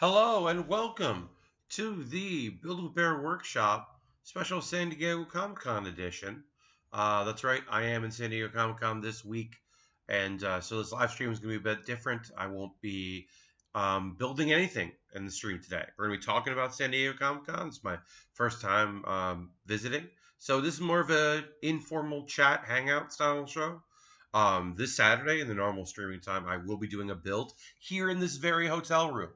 Hello and welcome to the Build with Bear Workshop special San Diego Comic Con edition. That's right, I am in San Diego Comic Con this week, and so this live stream is going to be a bit different. I won't be building anything in the stream today. We're going to be talking about San Diego Comic Con. It's my first time visiting, so this is more of an informal chat, hangout style show. This Saturday in the normal streaming time, I will be doing a build here in this very hotel room.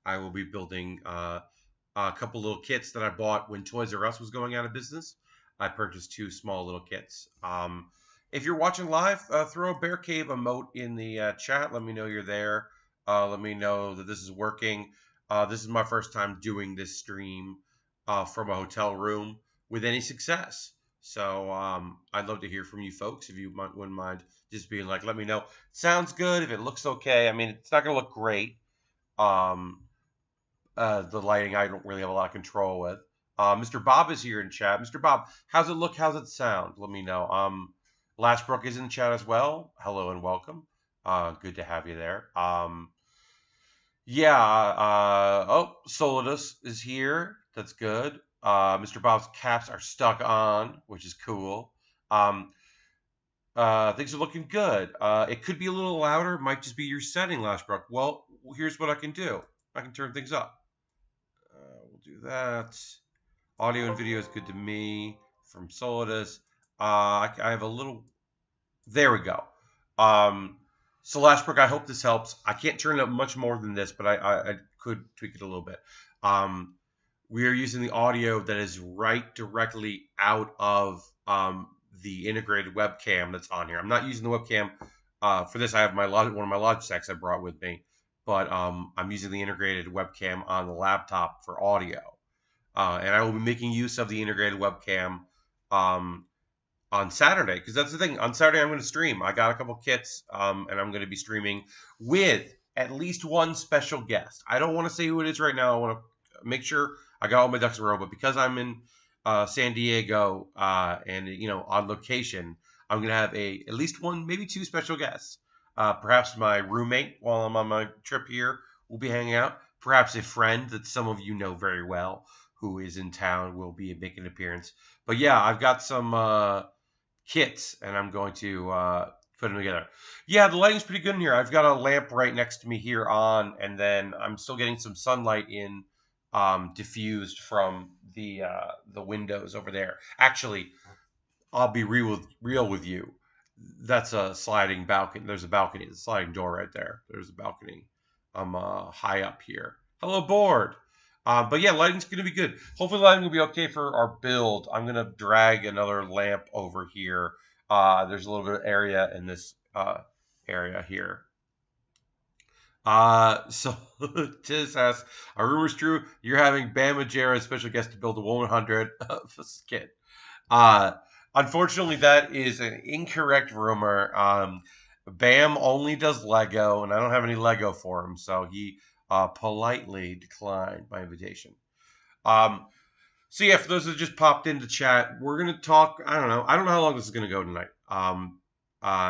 I will be building a couple little kits that I bought when Toys R Us was going out of business. I purchased two small little kits. If you're watching live, throw a Bear Cave emote in the chat. Let me know you're there. Let me know that this is working. This is my first time doing this stream from a hotel room with any success. So I'd love to hear from you folks if you wouldn't mind just being like, let me know. Sounds good. If it looks okay. I mean, it's not going to look great. The lighting I don't really have a lot of control with. Mr. Bob is here in chat. Mr. Bob, how's it look? How's it sound? Let me know. Lashbrook is in chat as well. Hello and welcome. Good to have you there. Solidus is here. That's good. Mr. Bob's caps are stuck on, which is cool. Things are looking good. It could be a little louder. It might just be your setting, Lashbrook. Well, here's what I can do. I can turn things up. We'll do that. Audio and video is good to me from Solidus. I have a little. There we go. So Lashbrook, I hope this helps. I can't turn it up much more than this, but I could tweak it a little bit. We are using the audio that is directly out of the integrated webcam that's on here. I'm not using the webcam for this. I have one of my Logitechs I brought with me, but I'm using the integrated webcam on the laptop for audio. And I will be making use of the integrated webcam on Saturday, because that's the thing. On Saturday, I'm going to stream. I got a couple kits, and I'm going to be streaming with at least one special guest. I don't want to say who it is right now. I want to make sure I got all my ducks in a row, but because I'm in San Diego and on location, I'm going to have at least one, maybe two special guests. Perhaps my roommate while I'm on my trip here will be hanging out. Perhaps a friend that some of you know very well who is in town will be making an appearance. But yeah, I've got some kits, and I'm going to put them together. Yeah, the lighting's pretty good in here. I've got a lamp right next to me here on, and then I'm still getting some sunlight in diffused from the windows over there. Actually, I'll be real with you. That's a sliding balcony. There's a balcony. There's a sliding door right there. There's a balcony. I'm high up here. Hello, board. But yeah, lighting's going to be good. Hopefully lighting will be okay for our build. I'm going to drag another lamp over here. There's a little bit of area in this area here. So Tiz asks, a rumor's true. You're having Bam Majera as special guest to build a 100 kit. Unfortunately, that is an incorrect rumor. Bam only does Lego, and I don't have any Lego for him, so he politely declined my invitation. So yeah, for those that just popped into chat, we're gonna talk. I don't know how long this is gonna go tonight.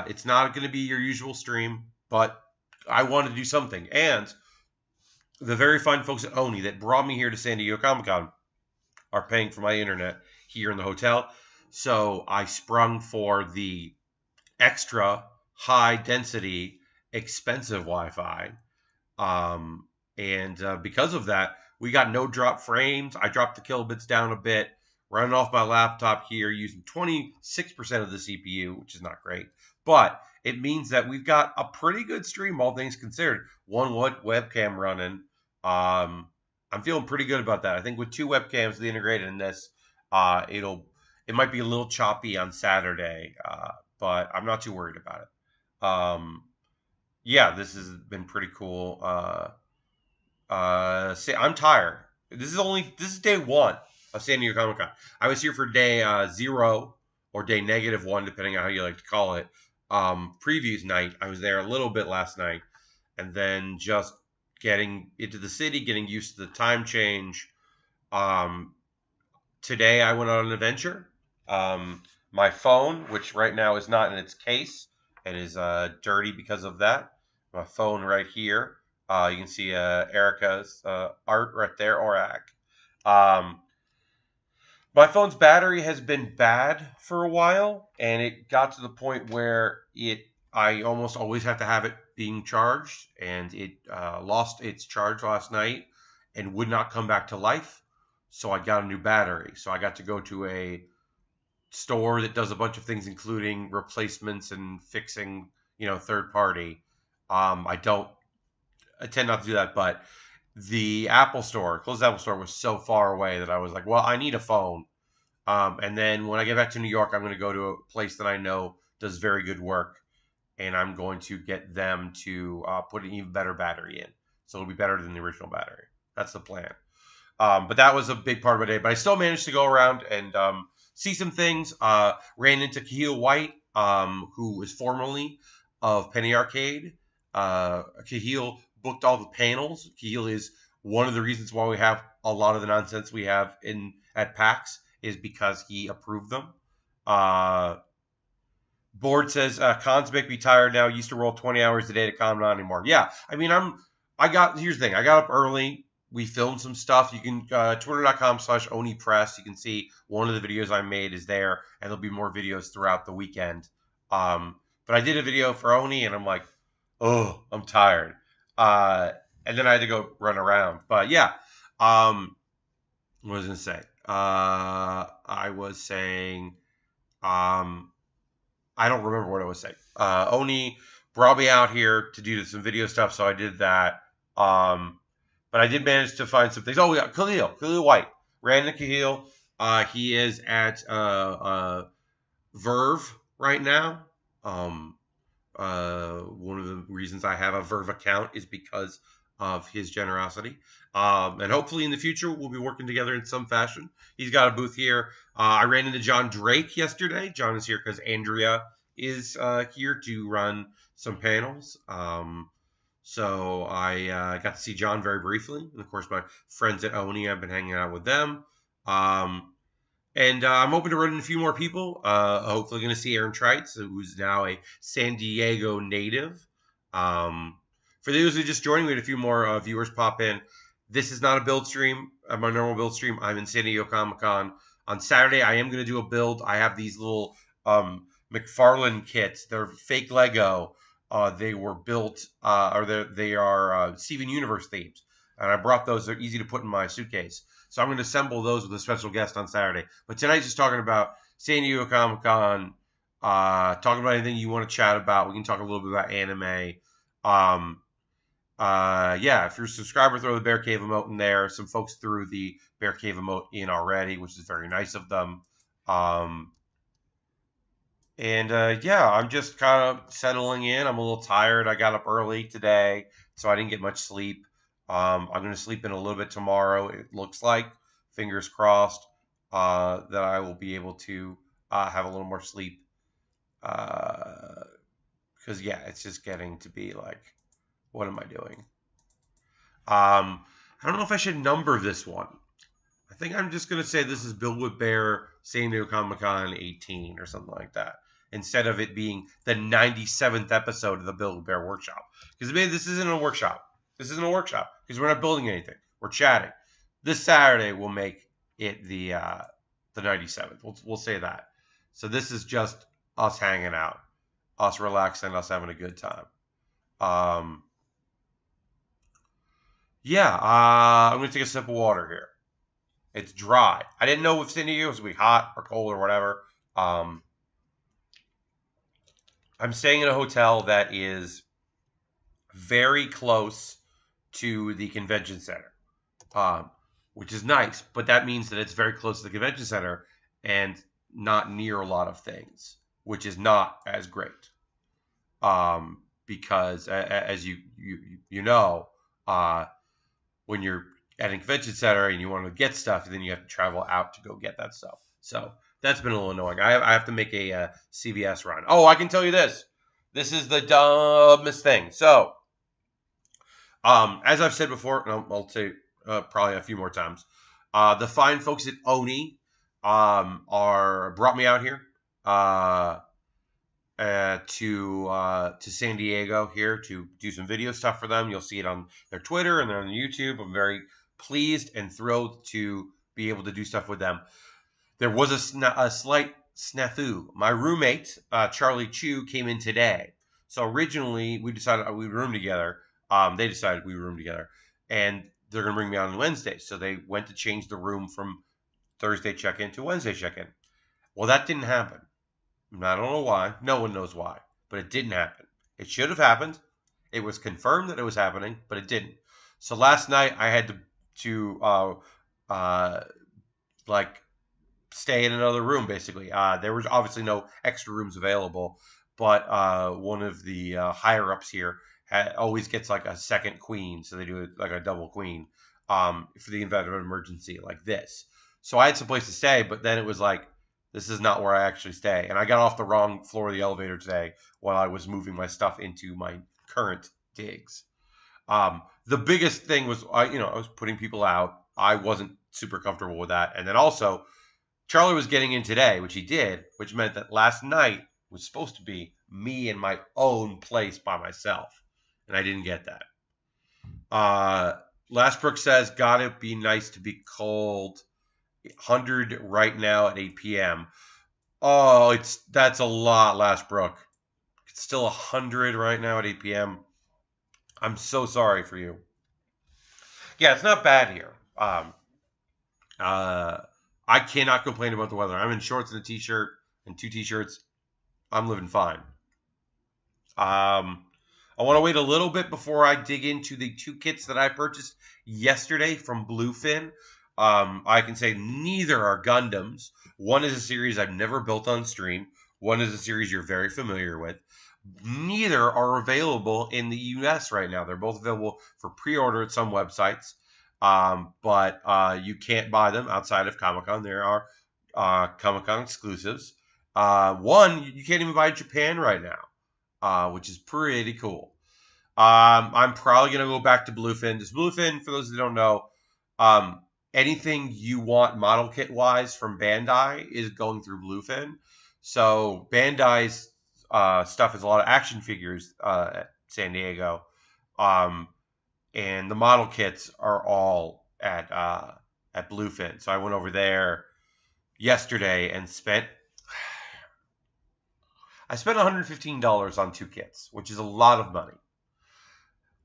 It's not gonna be your usual stream, but I wanted to do something, and the very fine folks at Oni that brought me here to San Diego Comic Con are paying for my internet here in the hotel. So I sprung for the extra high density, expensive Wi-Fi. Because of that, we got no drop frames. I dropped the kilobits down a bit, running off my laptop here using 26% of the CPU, which is not great. But it means that we've got a pretty good stream, all things considered. One webcam running. I'm feeling pretty good about that. I think with two webcams integrated in this, it might be a little choppy on Saturday, but I'm not too worried about it. Yeah, this has been pretty cool. I'm tired. This is day one of San Diego Comic Con. I was here for day 0 or day -1, depending on how you like to call it. Previews night. I was there a little bit last night, and then just getting into the city, getting used to the time change. Today I went on an adventure. My phone, which right now is not in its case and is dirty because of that. My phone right here You can see Erica's art right there, Orac. Um, my phone's battery has been bad for a while, and it got to the point where I almost always have to have it being charged, and it lost its charge last night and would not come back to life. So I got a new battery. So I got to go to a store that does a bunch of things, including replacements and fixing, third party. I tend not to do that, but the closed Apple store was so far away that I was like, well, I need a phone. And then when I get back to New York, I'm going to go to a place that I know does very good work, and I'm going to get them to put an even better battery in. So it'll be better than the original battery. That's the plan. But that was a big part of my day. But I still managed to go around and see some things. Ran into Kahil White, who is formerly of Penny Arcade. Kahil booked all the panels. Kahil is one of the reasons why we have a lot of the nonsense we have at PAX is because he approved them. Board says cons make me tired now. Used to roll 20 hours a day to con, not anymore. Yeah, I mean here's the thing. I got up early. We filmed some stuff. You can twitter.com/OniPress. You can see one of the videos I made is there, and there'll be more videos throughout the weekend. But I did a video for Oni, and I'm like, oh, I'm tired. And then I had to go run around. But yeah, what was I gonna say? I was saying, I don't remember what I was saying. Oni brought me out here to do some video stuff, so I did that. But I did manage to find some things. Oh, yeah, Kahil White. Ran into Kahil. He is at Verve right now. One of the reasons I have a Verve account is because of his generosity. And hopefully in the future, we'll be working together in some fashion. He's got a booth here. I ran into John Drake yesterday. John is here because Andrea is here to run some panels. So I got to see John very briefly. And, of course, my friends at Oni, I've been hanging out with them. And I'm hoping to run into a few more people. Hopefully going to see Aaron Trites, who's now a San Diego native. For those who are just joining, we had a few more viewers pop in. This is not a build stream. My normal build stream. I'm in San Diego Comic-Con. On Saturday, I am going to do a build. I have these little McFarlane kits. They're fake Lego. They were built, they are Steven Universe themes. And I brought those. They're easy to put in my suitcase. So I'm going to assemble those with a special guest on Saturday. But tonight's just talking about San Diego Comic-Con, talking about anything you want to chat about. We can talk a little bit about anime. Yeah, if you're a subscriber, throw the Bear Cave emote in there. Some folks threw the Bear Cave emote in already, which is very nice of them. Yeah, I'm just kind of settling in. I'm a little tired. I got up early today, so I didn't get much sleep. I'm going to sleep in a little bit tomorrow. It looks like, fingers crossed, that I will be able to have a little more sleep. Because, yeah, it's just getting to be like, what am I doing? I don't know if I should number this one. I think I'm just going to say this is Build with Bear San Diego Comic-Con 18 or something like that, instead of it being the 97th episode of the Build with Bear workshop. Because this isn't a workshop. This isn't a workshop because we're not building anything. We're chatting. This Saturday we'll make it the 97th. We'll say that. So this is just us hanging out, us relaxing, us having a good time. Yeah, I'm going to take a sip of water here. It's dry. I didn't know if San Diego was going to be hot or cold or whatever. I'm staying in a hotel that is very close to the convention center, which is nice. But that means that it's very close to the convention center and not near a lot of things, which is not as great. Because as you know, when you're at a convention center and you want to get stuff, then you have to travel out to go get that stuff. So that's been a little annoying. I have to make a CVS run. Oh, I can tell you this. This is the dumbest thing. So, as I've said before, and I'll say probably a few more times, the fine folks at Oni brought me out here. to San Diego here to do some video stuff for them. You'll see it on their Twitter and on YouTube. I'm very pleased and thrilled to be able to do stuff with them. There was a slight snafu. My roommate, Charlie Chu, came in today. So originally we decided we would room together. They decided we would room together, and they're gonna bring me on Wednesday. So they went to change the room from Thursday check-in to Wednesday check-in. Well, that didn't happen. I don't know why. No one knows why, but it didn't happen. It should have happened. It was confirmed that it was happening, but it didn't. So last night I had to like stay in another room basically. There was obviously no extra rooms available, but one of the higher ups here always gets like a second queen, so they do it like a double queen for the event of an emergency like this. So I had some place to stay, but then it was like this is not where I actually stay, and I got off the wrong floor of the elevator today while I was moving my stuff into my current digs. The biggest thing was I was putting people out. I wasn't super comfortable with that, and then also Charlie was getting in today, which he did, which meant that last night was supposed to be me in my own place by myself, and I didn't get that. Lastbrook says, "Gotta be nice to be cold. 100 right now at 8 p.m." Oh, that's a lot, Lastbrook. It's still 100 right now at 8 p.m. I'm so sorry for you. Yeah, it's not bad here. Uh, I cannot complain about the weather. I'm in shorts and a t-shirt and two t-shirts. I'm living fine. I want to wait a little bit before I dig into the two kits that I purchased yesterday from Bluefin. I can say neither are Gundams. One is a series I've never built on stream. One is a series you're very familiar with. Neither are available in the US right now. They're both available for pre-order at some websites, but you can't buy them outside of Comic-Con. There are Comic-Con exclusives. One you can't even buy in Japan right now, which is pretty cool. I'm probably going to go back to Bluefin. Just Bluefin, for those that don't know, anything you want model kit wise from Bandai is going through Bluefin. So Bandai's stuff is a lot of action figures at San Diego, and the model kits are all at Bluefin. So I went over there yesterday and spent $115 on two kits, which is a lot of money.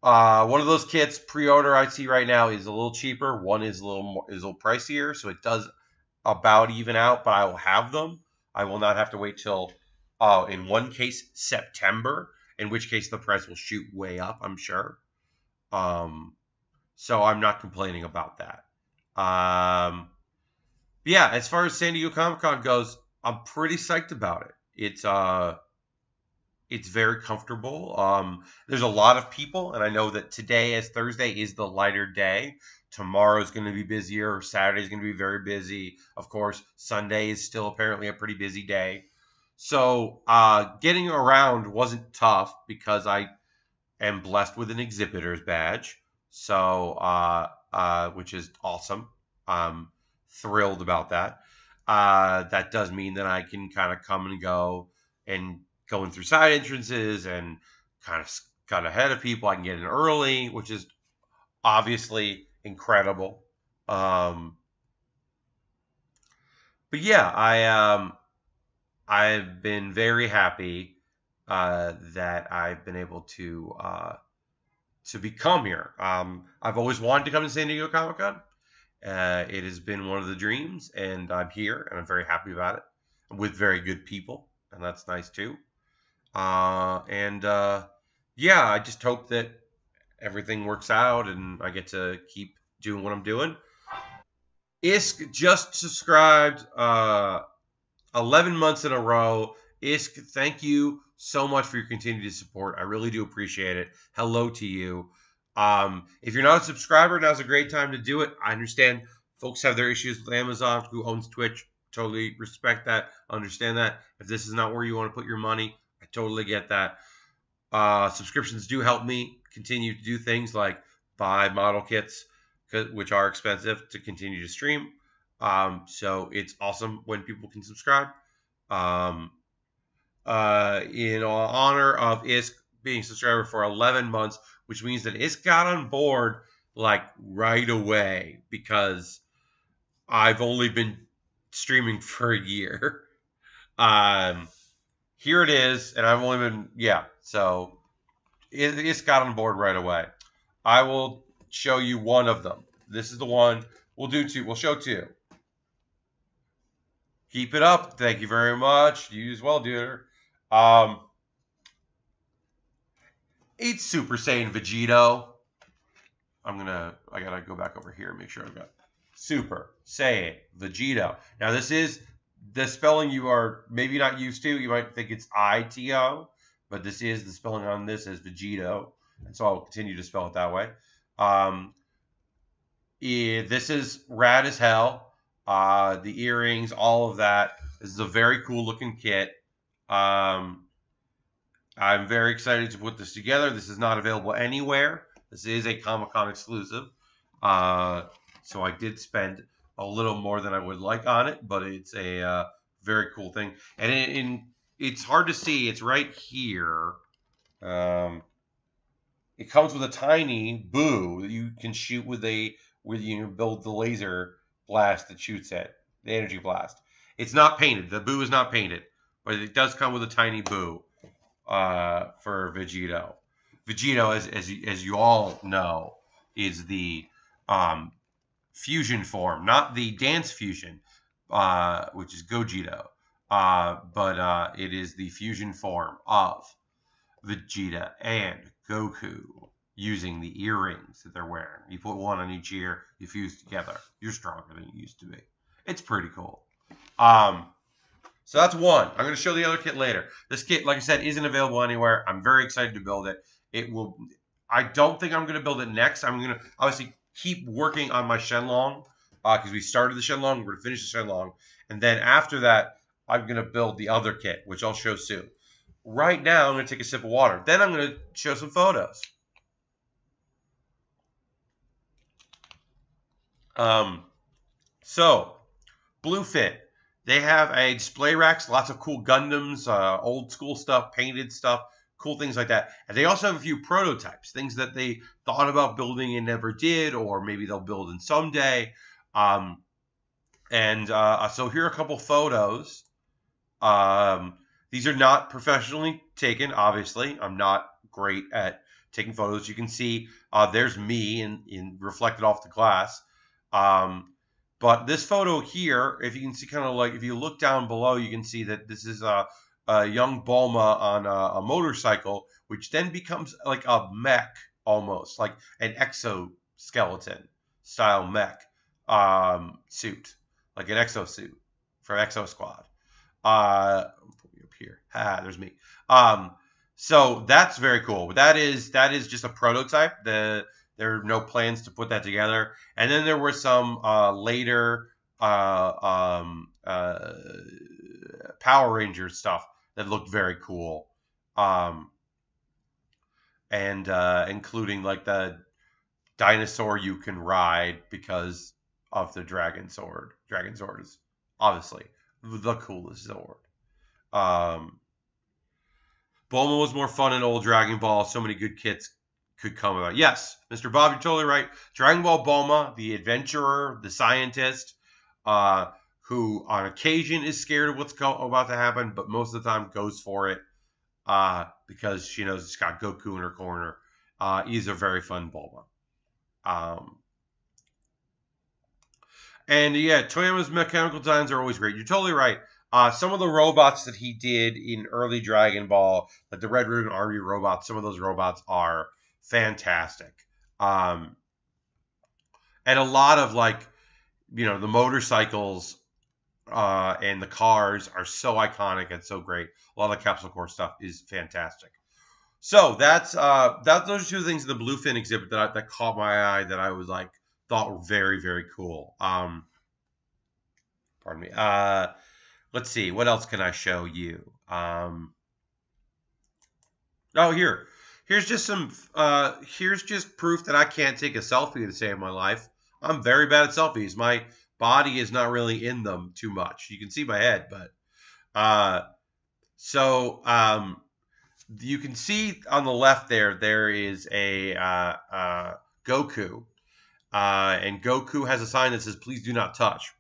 One of those kits pre-order I see right now is a little cheaper. One is a little pricier, so it does about even out. But I will have them. I will not have to wait till, in one case, September. In which case the price will shoot way up, I'm sure. So I'm not complaining about that. Yeah, as far as San Diego Comic-Con goes, I'm pretty psyched about it. It's very comfortable. There's a lot of people, and I know that today, as Thursday, is the lighter day. Tomorrow is going to be busier. Saturday is going to be very busy. Of course, Sunday is still apparently a pretty busy day. So getting around wasn't tough because I am blessed with an exhibitor's badge. So which is awesome. I'm thrilled about that. That does mean that I can kind of come and go and going through side entrances and kind of got ahead of people. I can get in early, which is obviously incredible. But yeah, I've been very happy that I've been able to become here. I've always wanted to come to San Diego Comic Con. It has been one of the dreams, and I'm here, and I'm very happy about it with very good people, and that's nice too. Yeah, I just hope that everything works out and I get to keep doing what I'm doing. Isk just subscribed 11 months in a row. Isk, thank you so much for your continued support. I really do appreciate it. Hello to you. If you're not a subscriber, now's a great time to do it. I understand folks have their issues with Amazon, who owns Twitch. Totally respect that. Understand that. If this is not where you want to put your money, I totally get that. Subscriptions do help me continue to do things like buy model kits, which are expensive, to continue to stream. So it's awesome when people can subscribe. in honor of Isk being a subscriber for 11 months, which means that Isk got on board like right away because I've only been streaming for a year. Here it is, and I've only been, yeah, so it's got on board right away. I will show you one of them. This is the one. We'll do two. We'll show two. Keep it up. Thank you very much. You as well, dude. It's Super Saiyan Vegito. I gotta go back over here and make sure I've got Super Saiyan Vegito. Now this is the spelling you are maybe not used to. You might think it's ITO, but this is the spelling on this as Vegito, and so I'll continue to spell it that way. This is rad as hell. The earrings, all of that. This is a very cool looking kit. I'm very excited to put this together. This is not available anywhere. This is a Comic-Con exclusive. So I did spend a little more than I would like on it, but it's a very cool thing. And it's hard to see. It's right here. It comes with a tiny boo that you can shoot with you build the laser blast that shoots it, the energy blast. It's not painted. The boo is not painted, but it does come with a tiny boo for Vegito. Vegito, as you all know, is the fusion form, not the dance fusion, which is Gogeta, but it is the fusion form of Vegeta and Goku using the earrings that they're wearing. You put one on each ear, you fuse together. You're stronger than you used to be. It's pretty cool. So that's one. I'm going to show the other kit later. This kit, like I said, isn't available anywhere. I'm very excited to build it. I don't think I'm going to build it next. I'm going to obviously keep working on my Shenlong because we started the Shenlong. We're going to finish the Shenlong. And then after that, I'm going to build the other kit, which I'll show soon. Right now, I'm going to take a sip of water. Then I'm going to show some photos. So, Bluefin. They have a display racks, lots of cool Gundams, old school stuff, painted stuff, cool things like that. And they also have a few prototypes, things that they thought about building and never did, or maybe they'll build in someday. So here are a couple photos. These are not professionally taken, obviously. I'm not great at taking photos. You can see there's me in reflected off the glass. But this photo here, if you can see kind of like, if you look down below, you can see that this is a young Bulma on a motorcycle, which then becomes like a mech almost, like an exoskeleton style mech suit, like an exosuit for Exo Squad. I'll put me up here. There's me. So that's very cool. But that is just a prototype. There are no plans to put that together. And then there were some later Power Rangers stuff that looked very cool. Including like the dinosaur you can ride because of the Dragon Sword. Dragon Sword is obviously the coolest sword. Bulma was more fun in old Dragon Ball. So many good kits could come about. Yes, Mr. Bob, you're totally right. Dragon Ball Bulma, the adventurer, the scientist, who on occasion is scared of what's about to happen, but most of the time goes for it because she knows it's got Goku in her corner. He's a very fun Bulma. And yeah, Toyama's mechanical designs are always great. You're totally right. Some of the robots that he did in early Dragon Ball, like the Red Ribbon Army robots, some of those robots are fantastic. And a lot of like, the motorcycles and the cars are so iconic and so great. A lot of the Capsule Corp stuff is fantastic. So those are two things in the Bluefin exhibit that caught my eye that I was like thought were very, very cool. Pardon me. Let's see, what else can I show you? Here's just proof that I can't take a selfie to save my life. I'm very bad at selfies. My body is not really in them too much. You can see my head, but So you can see on the left there is a Goku, and Goku has a sign that says "Please do not touch."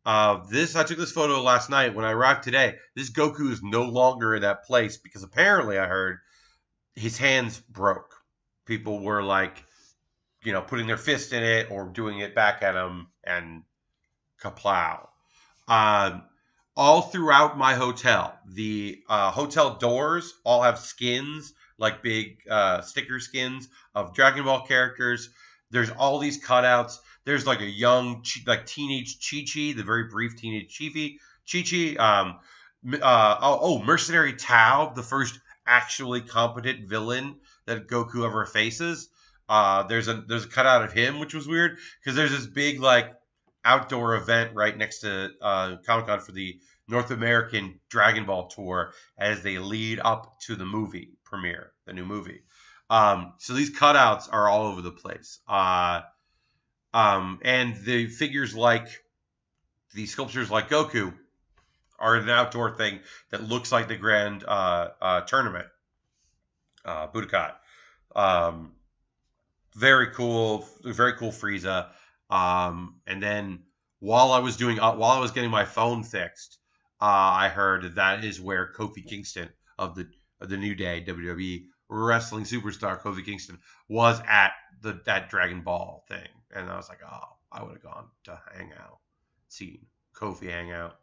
I took this photo last night. When I arrived today, this Goku is no longer in that place because apparently I heard his hands broke. People were like, putting their fist in it or doing it back at him, and kaplow. Um, all throughout my hotel, the hotel doors all have skins, like big sticker skins of Dragon Ball characters. There's all these cutouts. There's like a young, teenage Chi-Chi, the very brief teenage Chi-Chi. Mercenary Tao, the first actually competent villain that Goku ever faces. There's a cutout of him, which was weird because there's this big outdoor event right next to Comic Con for the North American Dragon Ball tour as they lead up to the movie premiere, the new movie. So these cutouts are all over the place. And the figures the sculptures like Goku are an outdoor thing that looks like the grand tournament, Budokai. Very cool Frieza. And then while I was getting my phone fixed, I heard that is where Kofi Kingston of the New Day WWE wrestling superstar Kofi Kingston was at that Dragon Ball thing, and I was like, oh, I would have gone to Hangout, seen Kofi Hangout.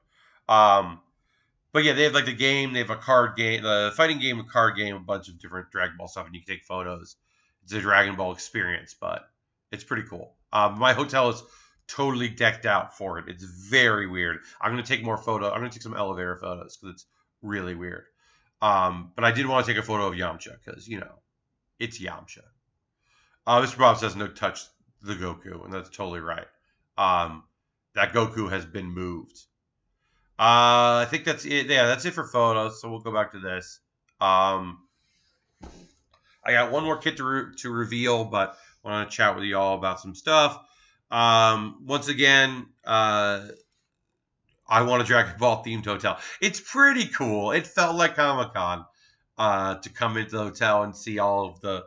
But yeah, they have the game. They have a card game, the fighting game, a card game, a bunch of different Dragon Ball stuff, and you can take photos. It's a Dragon Ball experience, but it's pretty cool. My hotel is totally decked out for it. It's very weird. I'm going to take more photos. I'm going to take some elevator photos because it's really weird. But I did want to take a photo of Yamcha because, it's Yamcha. Mr. Bob says no touch the Goku, and that's totally right. That Goku has been moved. I think that's it. Yeah, that's it for photos. So we'll go back to this. I got one more kit to reveal, but I want to chat with you all about some stuff. Once again, I want a Dragon Ball themed hotel. It's pretty cool. It felt like Comic-Con to come into the hotel and see all of the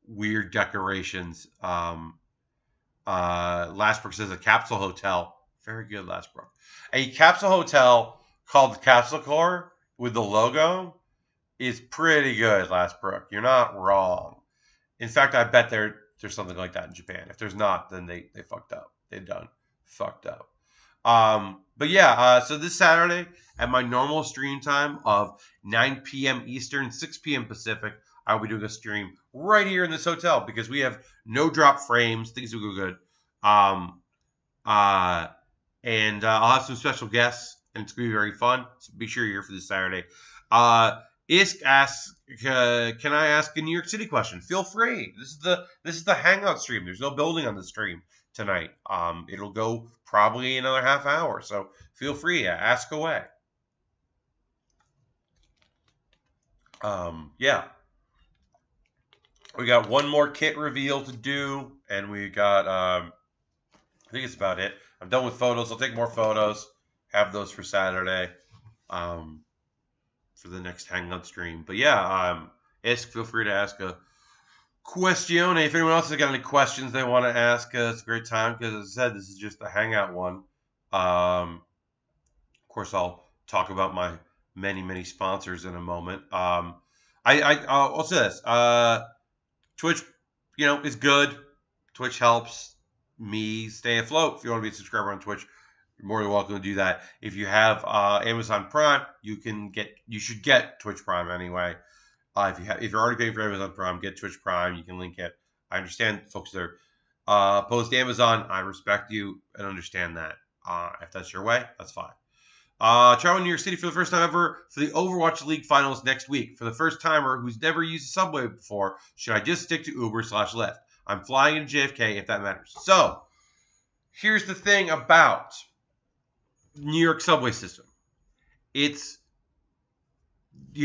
weird decorations. Lastbrook says a capsule hotel. Very good, Lastbrook. A capsule hotel called the Capsule Corps with the logo is pretty good, Lastbrook. You're not wrong. In fact, I bet there's something like that in Japan. If there's not, then they fucked up. They done fucked up. But yeah, so this Saturday at my normal stream time of 9 p.m. Eastern, 6 p.m. Pacific, I'll be doing a stream right here in this hotel because we have no drop frames. Things will go good. And I'll have some special guests, and it's going to be very fun. So be sure you're here for this Saturday. Isk asks, can I ask a New York City question? Feel free. This is the Hangout stream. There's no building on the stream tonight. It'll go probably another half hour, so feel free. Ask away. Yeah. We got one more kit reveal to do, and we got, I think it's about it. I'm done with photos. I'll take more photos. Have those for Saturday. For the next Hangout stream. But yeah, feel free to ask a question. If anyone else has got any questions they want to ask, it's a great time because, as I said, this is just the Hangout one. Of course, I'll talk about my many sponsors in a moment. I'll say this. Twitch, is good. Twitch helps me stay afloat. If you want to be a subscriber on Twitch, you're more than welcome to do that. If you have Amazon Prime, you should get Twitch Prime anyway. If you're already paying for Amazon Prime, get Twitch Prime. You can link it. I understand folks that are opposed to Amazon. I respect you and understand that. If that's your way, that's fine. Traveling to New York City for the first time ever for the Overwatch League finals next week. For the first timer who's never used a subway before, should I just stick to Uber/Lyft? I'm flying into JFK if that matters. So, here's the thing about New York subway system. You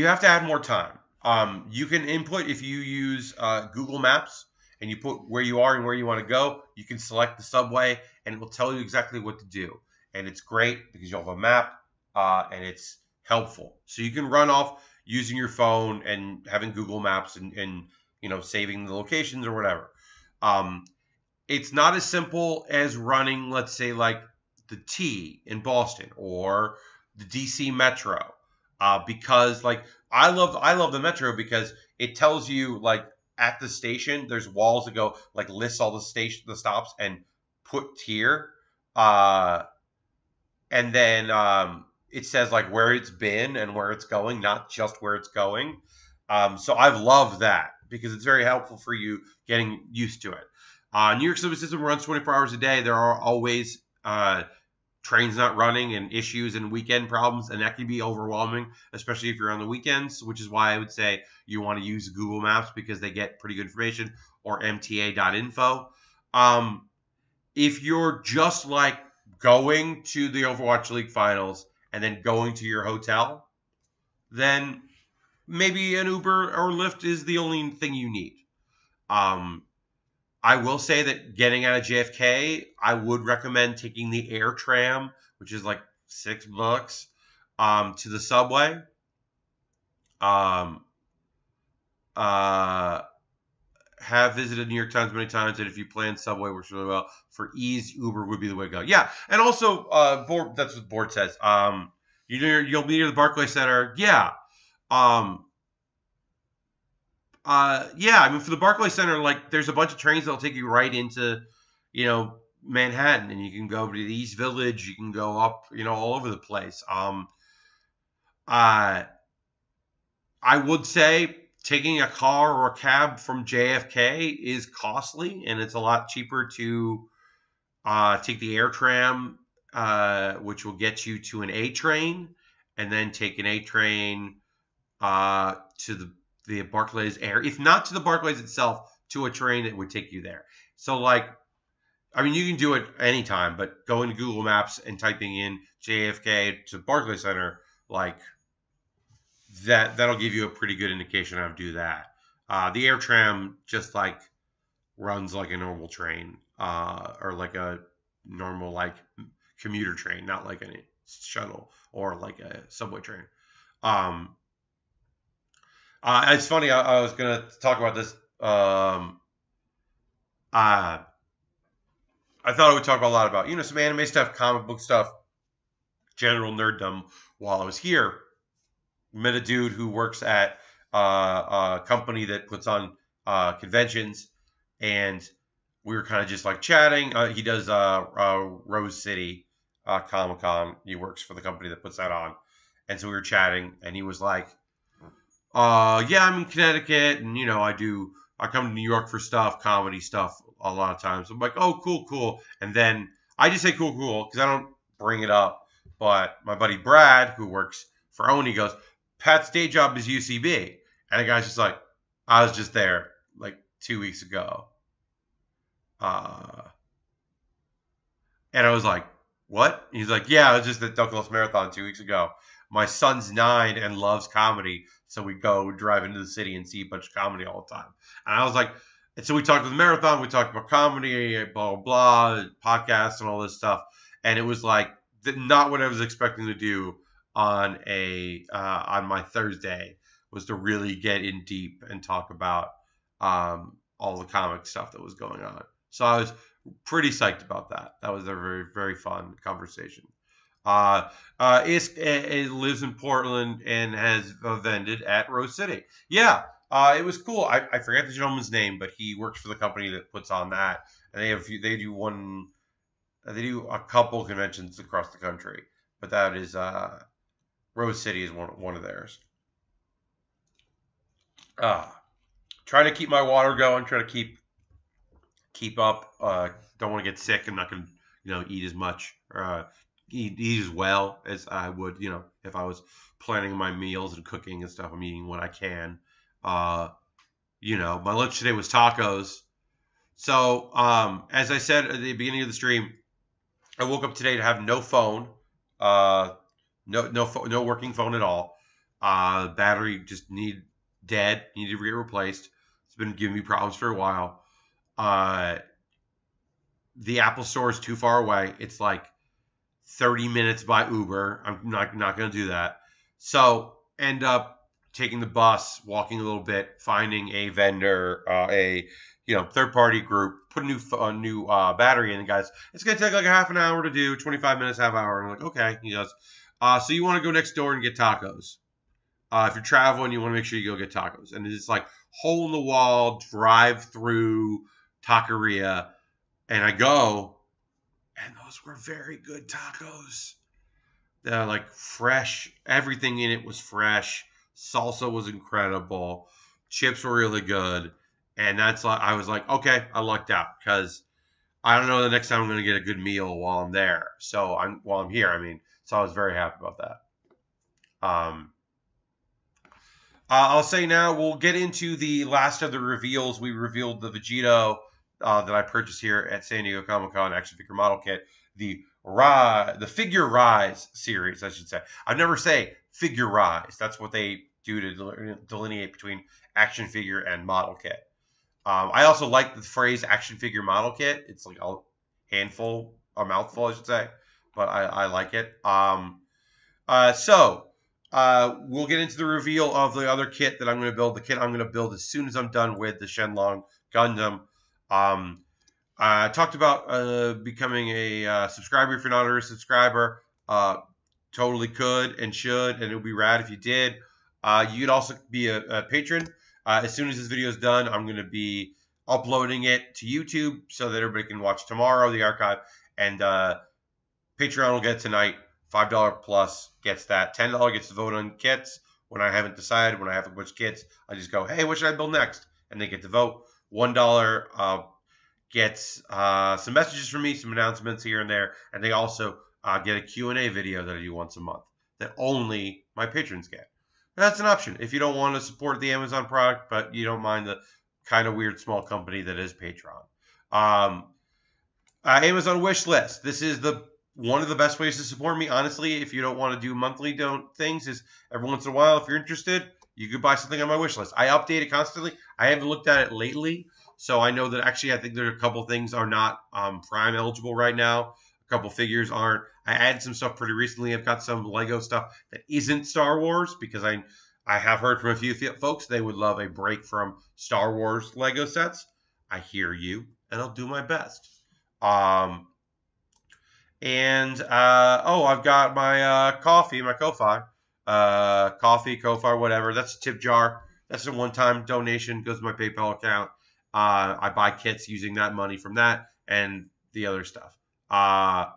have to add more time. You can input if you use Google Maps and you put where you are and where you want to go. You can select the subway and it will tell you exactly what to do. And it's great because you'll have a map and it's helpful. So you can run off using your phone and having Google Maps and saving the locations or whatever. Um, it's not as simple as running, let's say, like the T in Boston or the DC Metro, because like I love the Metro because it tells you like at the station there's walls that go like lists all the stops and put tier, uh, and then it says like where it's been and where it's going, not just where it's going. So I've loved that because it's very helpful for you getting used to it. New York subway system runs 24 hours a day. There are always trains not running and issues and weekend problems, and that can be overwhelming, especially if you're on the weekends, which is why I would say you want to use Google Maps because they get pretty good information, or mta.info. If you're just like going to the Overwatch League finals and then going to your hotel, then maybe an Uber or Lyft is the only thing you need. Um, I will say that getting out of JFK, I would recommend taking the air tram, which is like $6, to the subway. Um, uh, have visited New York Times many times, and if you plan subway, works really well. For ease, Uber would be the way to go. Yeah, and also, that's what Board says. You'll be near the Barclays Center. Yeah. Um, yeah, I mean, for the Barclays Center, like, there's a bunch of trains that'll take you right into, Manhattan, and you can go to the East Village. You can go up, all over the place. Uh, I would say taking a car or a cab from JFK is costly, and it's a lot cheaper to take the air tram, which will get you to an A train, and then take an A train to the Barclays Air. If not to the Barclays itself, to a train that would take you there. So, like, I mean, you can do it anytime, but going to Google Maps and typing in JFK to Barclays Center, like, that'll give you a pretty good indication on how to do that. The air tram just like runs like a normal train, or like a normal like commuter train, not like a shuttle or like a subway train. Um, it's funny. I was gonna talk about this. I thought I would talk a lot about some anime stuff, comic book stuff, general nerddom while I was here. Met a dude who works at a company that puts on conventions, and we were kind of just like chatting. He does Rose City Comic Con. He works for the company that puts that on, and so we were chatting, and he was like, "Yeah, I'm in Connecticut, and I come to New York for stuff, comedy stuff, a lot of times." I'm like, "Oh, cool, cool," and then I just say "cool, cool" because I don't bring it up, but my buddy Brad, who works for Oni, goes, "Pat's day job is UCB." And the guy's just like, "I was just there like 2 weeks ago." And I was like, "What?" He's like, "Yeah, I was just at Douglas Marathon 2 weeks ago. My son's 9 and loves comedy, so we go drive into the city and see a bunch of comedy all the time." And I was like, and so we talked to the marathon, we talked about comedy, blah, blah, blah, podcasts and all this stuff. And it was like, not what I was expecting to do on my Thursday was to really get in deep and talk about all the comic stuff that was going on. So I was pretty psyched about that. That was a very, very fun conversation. It lives in Portland and has vended at Rose City. Yeah, it was cool. I forget the gentleman's name, but he works for the company that puts on that, and they do a couple conventions across the country, but that is Rose City is one of theirs. Trying to keep my water going. Trying to keep up. Don't want to get sick. I'm not going to eat as much. Eat as well as I would, if I was planning my meals and cooking and stuff. I'm eating what I can. My lunch today was tacos. So, as I said at the beginning of the stream, I woke up today to have no phone, no working phone at all. Battery just needed to get replaced. It's been giving me problems for a while. The Apple Store is too far away. It's like 30 minutes by Uber. I'm not going to do that. So end up taking the bus, walking a little bit, finding a vendor, a third party group, put a new battery in. And guys, it's gonna take like a half an hour to do, 25 minutes, half hour. And I'm like, okay. He goes, so you want to go next door and get tacos? If you're traveling, you want to make sure you go get tacos. And it's like hole in the wall, drive through taqueria, and I go, and those were very good tacos. They're like fresh. Everything in it was fresh. Salsa was incredible. Chips were really good. And that's like I was like, okay, I lucked out because I don't know the next time I'm going to get a good meal while I'm there. So while I'm here, I mean, so I was very happy about that. I'll say now we'll get into the last of the reveals. We revealed the Vegito that I purchased here at San Diego Comic-Con action figure model kit. The Figure Rise series, I should say. I never say Figure Rise. That's what they do to delineate between action figure and model kit. I also like the phrase action figure model kit. It's like a mouthful, I should say, but I like it. We'll get into the reveal of the other kit that I'm going to build. The kit I'm going to build as soon as I'm done with the Shenlong Gundam. I talked about becoming a subscriber. If you're not already a subscriber, totally could and should, and it would be rad if you did. You could also be a patron. As soon as this video is done, I'm going to be uploading it to YouTube so that everybody can watch tomorrow, the archive. And Patreon will get tonight. $5 plus gets that. $10 gets to vote on kits. When I haven't decided, when I have a bunch of kits, I just go, hey, what should I build next? And they get to vote. $1 gets some messages from me, some announcements here and there. And they also get a Q&A video that I do once a month that only my patrons get. That's an option if you don't want to support the Amazon product, but you don't mind the kind of weird small company that is Patreon. Amazon wish list. This is one of the best ways to support me. Honestly, if you don't want to do monthly things, is every once in a while, if you're interested, you could buy something on my wish list. I update it constantly. I haven't looked at it lately, so I know that actually I think there are a couple things are not Prime eligible right now. A couple figures aren't. I added some stuff pretty recently. I've got some Lego stuff that isn't Star Wars because I have heard from a few folks they would love a break from Star Wars Lego sets. I hear you, and I'll do my best. I've got my coffee, my Ko-Fi. Coffee, Ko-Fi, whatever. That's a tip jar. That's a one-time donation. Goes to my PayPal account. I buy kits using that money from that and the other stuff. I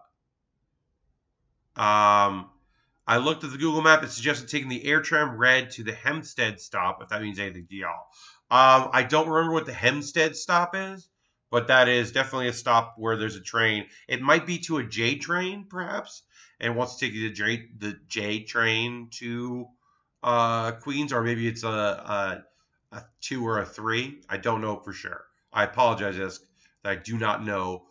looked at the Google map. It suggested taking the Airtram Red to the Hempstead stop, if that means anything to y'all. I don't remember what the Hempstead stop is, but that is definitely a stop where there's a train. It might be to a J train, perhaps, and wants to take you to the J train to Queens, or maybe it's a 2 or a 3. I don't know for sure. I apologize, that I do not know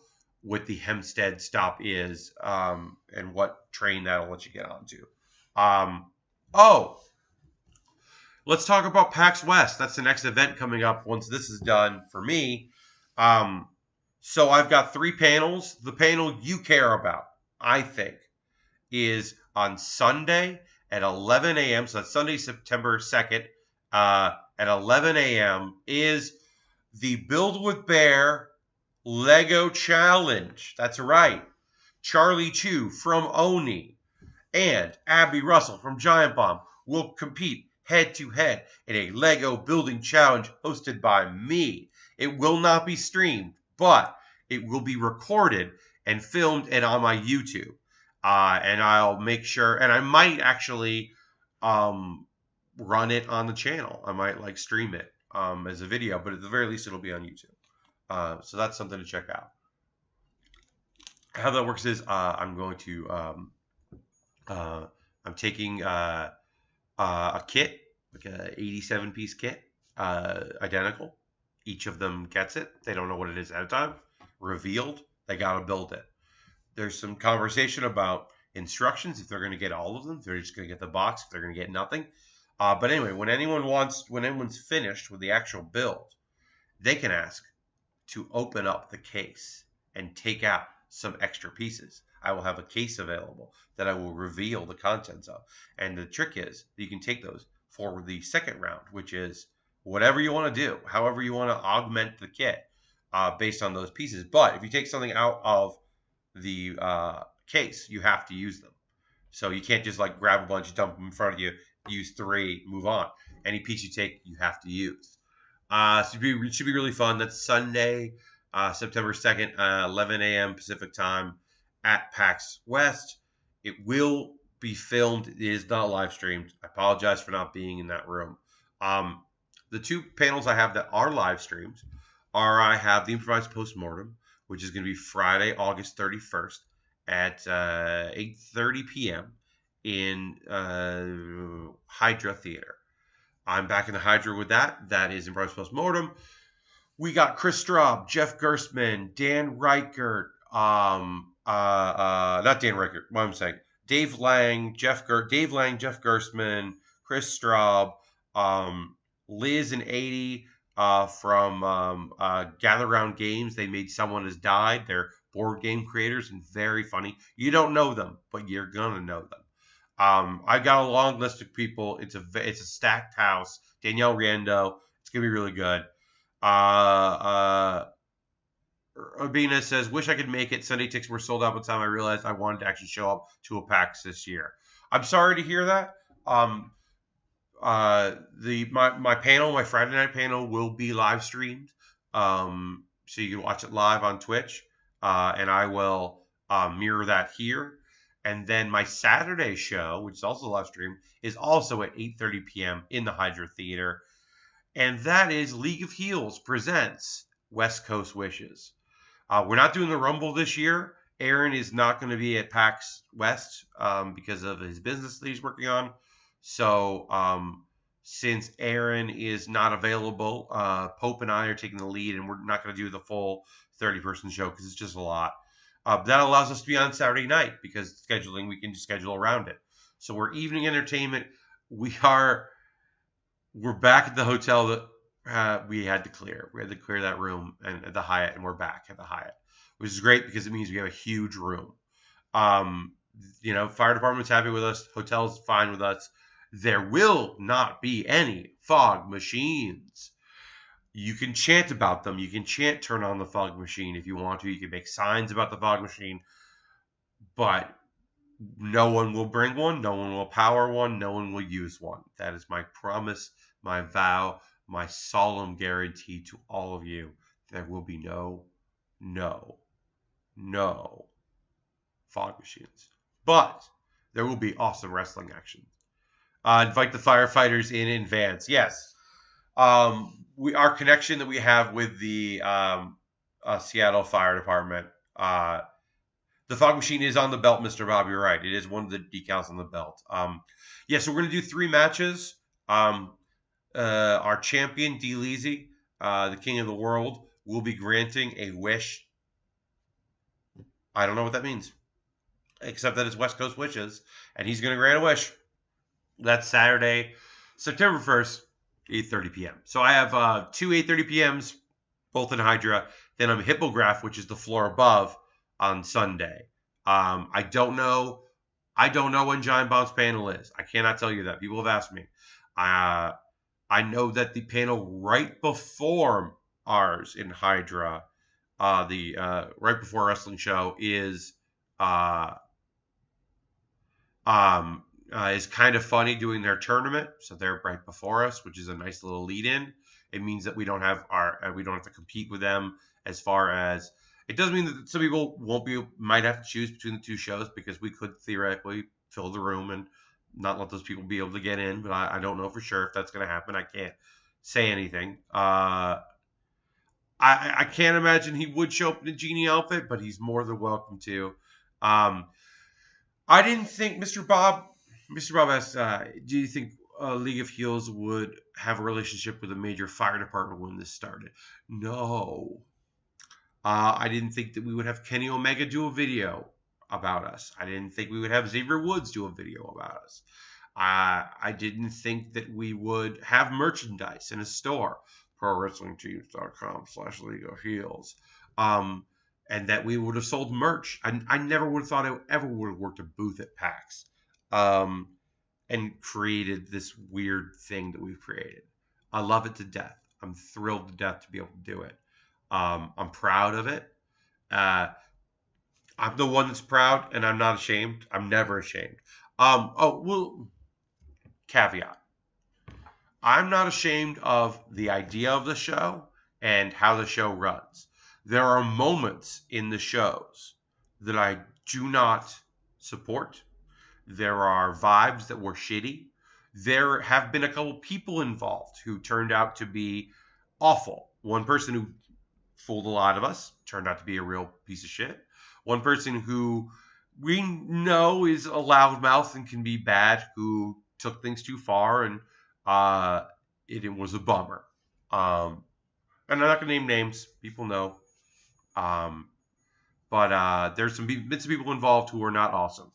what the Hempstead stop is and what train that'll let you get onto. Let's talk about PAX West. That's the next event coming up once this is done for me. So I've got 3 panels. The panel you care about, I think, is on Sunday at 11 a.m. So that's Sunday, September 2nd at 11 a.m. is the Build with Baer Lego Challenge. That's right. Charlie Chu from Oni and Abby Russell from Giant Bomb will compete head-to-head in a Lego building challenge hosted by me. It will not be streamed, but it will be recorded and filmed and on my YouTube. And I'll make sure, and I might actually run it on the channel. I might stream it as a video, but at the very least it'll be on YouTube. So that's something to check out. How that works is I'm going to I'm taking a kit, like a 87-piece kit, identical. Each of them gets it. They don't know what it is at a time. Revealed, they got to build it. There's some conversation about instructions, if they're going to get all of them, if they're just going to get the box, if they're going to get nothing. But anyway, when anyone's finished with the actual build, they can ask to open up the case and take out some extra pieces. I will have a case available that I will reveal the contents of. And the trick is you can take those for the second round, which is whatever you want to do, however you want to augment the kit based on those pieces. But if you take something out of the case, you have to use them. So you can't just like grab a bunch, dump them in front of you, use 3, move on. Any piece you take, you have to use. So it should be really fun. That's Sunday, September 2nd, 11 a.m. Pacific time at PAX West. It will be filmed. It is not live streamed. I apologize for not being in that room. The 2 panels I have that are live streamed are I have the improvised postmortem, which is going to be Friday, August 31st at 8:30 p.m. in Hydra Theater. I'm back in the Hydra with that. That is improvised postmortem. We got Chris Straub, Jeff Gerstmann, Dan Reichert, not Dan Reichert, what I'm saying, Dave Lang, Jeff Gerstmann, Chris Straub, Liz and 80 from Gather Round Games. They made Someone Has Died. They're board game creators and very funny. You don't know them, but you're gonna know them. I got a long list of people. It's a stacked house. Danielle Riendo. It's gonna be really good. Urbina says, "Wish I could make it. Sunday tickets were sold out by the time I realized I wanted to actually show up to a PAX this year." I'm sorry to hear that. My panel, my Friday night panel, will be live streamed, so you can watch it live on Twitch, and I will mirror that here. And then my Saturday show, which is also live streamed, is also at 8:30 p.m. in the Hydra Theater, and that is League of Heels presents West Coast Wishes. We're not doing the Rumble this year. Aaron is not going to be at PAX West because of his business that he's working on. So since Aaron is not available, Pope and I are taking the lead, and we're not going to do the full 30-person show because it's just a lot. That allows us to be on Saturday night because scheduling, we can just schedule around it. So we're evening entertainment. We're back at the hotel that we had to clear. We had to clear that room and at the Hyatt, and we're back at the Hyatt, which is great because it means we have a huge room. Fire department's happy with us. Hotel's fine with us. There will not be any fog machines. You can chant about them. You can chant turn on the fog machine if you want to. You can make signs about the fog machine. But no one will bring one. No one will power one. No one will use one. That is my promise, my vow, my solemn guarantee to all of you. There will be no fog machines. But there will be awesome wrestling action. Invite the firefighters in advance. Yes. Our connection that we have with the Seattle Fire Department, the fog machine is on the belt, Mr. Bob. You're right. It is one of the decals on the belt. So we're going to do 3 matches. Our champion, D. Leezy, the king of the world, will be granting a wish. I don't know what that means, except that it's West Coast Wishes, and he's going to grant a wish. That's Saturday, September 1st. 8:30 p.m. So I have 2 8:30 p.m.s, both in Hydra. Then I'm Hippograph, which is the floor above, on Sunday. I don't know when Giant Bomb's panel is. I cannot tell you that. People have asked me. I know that the panel right before ours in Hydra, the right before wrestling show is kind of funny doing their tournament. So they're right before us, which is a nice little lead in. It means that we don't have to compete with them as far as it doesn't mean that some people might have to choose between the 2 shows because we could theoretically fill the room and not let those people be able to get in. But I don't know for sure if that's going to happen. I can't say anything. I can't imagine he would show up in a genie outfit, but he's more than welcome to. I didn't think Mr. Bob asked, do you think League of Heels would have a relationship with a major fire department when this started? No. I didn't think that we would have Kenny Omega do a video about us. I didn't think we would have Xavier Woods do a video about us. I didn't think that we would have merchandise in a store, prowrestlingteams.com/League of Heels. and that we would have sold merch. I never would have thought I ever would have worked a booth at PAX, um, and created this weird thing that we've created. I love it to death. I'm thrilled to death to be able to do it. I'm proud of it. Uh, I'm the one that's proud, and I'm not ashamed. I'm never ashamed. Oh, well, caveat. I'm not ashamed of the idea of the show and how the show runs. There are moments in the shows that I do not support. There are vibes that were shitty. There have been a couple people involved who turned out to be awful. One person who fooled a lot of us turned out to be a real piece of shit. One person who we know is a loudmouth and can be bad, who took things too far, and it was a bummer. And I'm not going to name names. People know. Um, but there's some bits of people involved who are not awesome.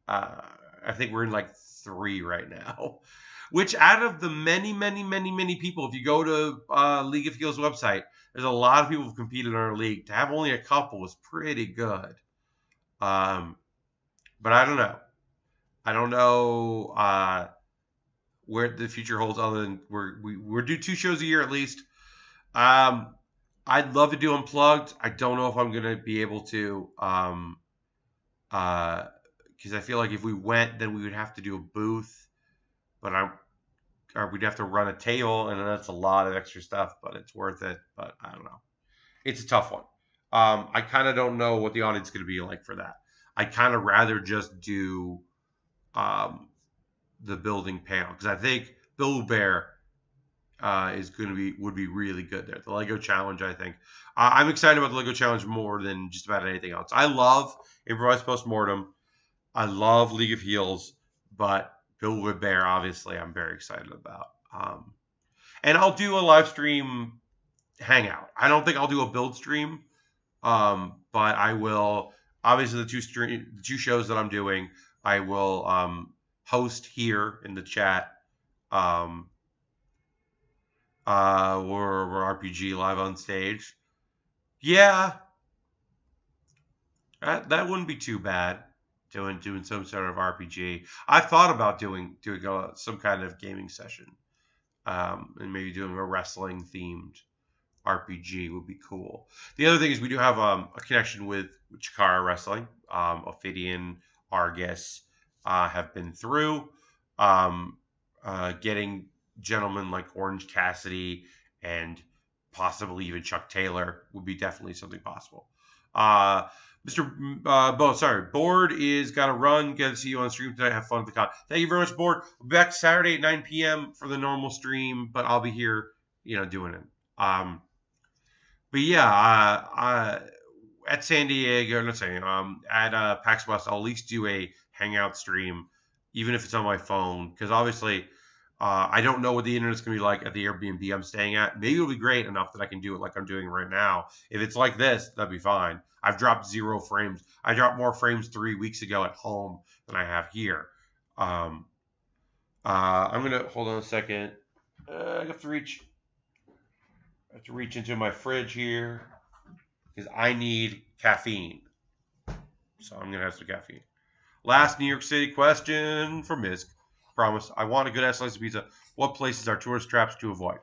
I think we're in like 3 right now. Which out of the many, many, many, many people, if you go to League of Heels website, there's a lot of people who've competed in our league. To have only a couple is pretty good. But I don't know. I don't know where the future holds, other than we're do 2 shows a year at least. I'd love to do Unplugged. I don't know if I'm gonna be able to, because I feel like if we went, then we would have to do a booth, or we'd have to run a table, and that's a lot of extra stuff. But it's worth it. But I don't know. It's a tough one. I kind of don't know what the audience is going to be like for that. I'd kind of rather just do the building panel, because I think Baer would be really good there. The Lego Challenge, I think. I'm excited about the Lego Challenge more than just about anything else. I love Improvised Postmortem. I love League of Heels, but Baer, obviously, I'm very excited about. And I'll do a live stream Hangout. I don't think I'll do a build stream, but I will. Obviously, the 2 shows that I'm doing, I will host here in the chat. We're RPG live on stage. Yeah, that wouldn't be too bad. Doing some sort of RPG. I've thought about doing some kind of gaming session, and maybe doing a wrestling themed RPG would be cool. The other thing is we do have a connection with Chikara Wrestling. Ophidian, Argus have been through. Getting gentlemen like Orange Cassidy and possibly even Chuck Taylor would be definitely something possible. Mr. Board is got to run. Get to see you on stream tonight. Have fun at the con. Thank you very much, Board. We'll be back Saturday at 9 p.m. for the normal stream, but I'll be here, doing it. But yeah, at San Diego, not saying, at PAX West, I'll at least do a Hangout stream, even if it's on my phone, because obviously I don't know what the internet's going to be like at the Airbnb I'm staying at. Maybe it'll be great enough that I can do it like I'm doing right now. If it's like this, that'd be fine. I've dropped 0 frames. I dropped more frames 3 weeks ago at home than I have here. I'm going to, hold on a second. I have to reach into my fridge here because I need caffeine. So I'm going to have some caffeine. Last New York City question from Misk. Promise. I want a good ass slice of pizza. What places are tourist traps to avoid?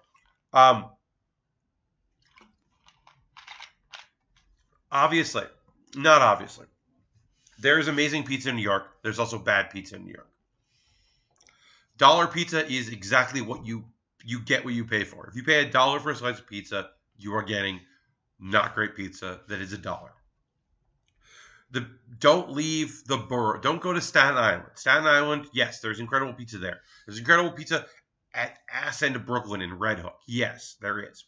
Obviously. Not obviously. There's amazing pizza in New York. There's also bad pizza in New York. Dollar pizza is exactly what you get what you pay for. If you pay $1 for a slice of pizza, you are getting not great pizza that is $1. Don't leave the borough. Don't go to Staten Island. Staten Island, yes, there's incredible pizza there. There's incredible pizza at ass end of Brooklyn in Red Hook. Yes, there is.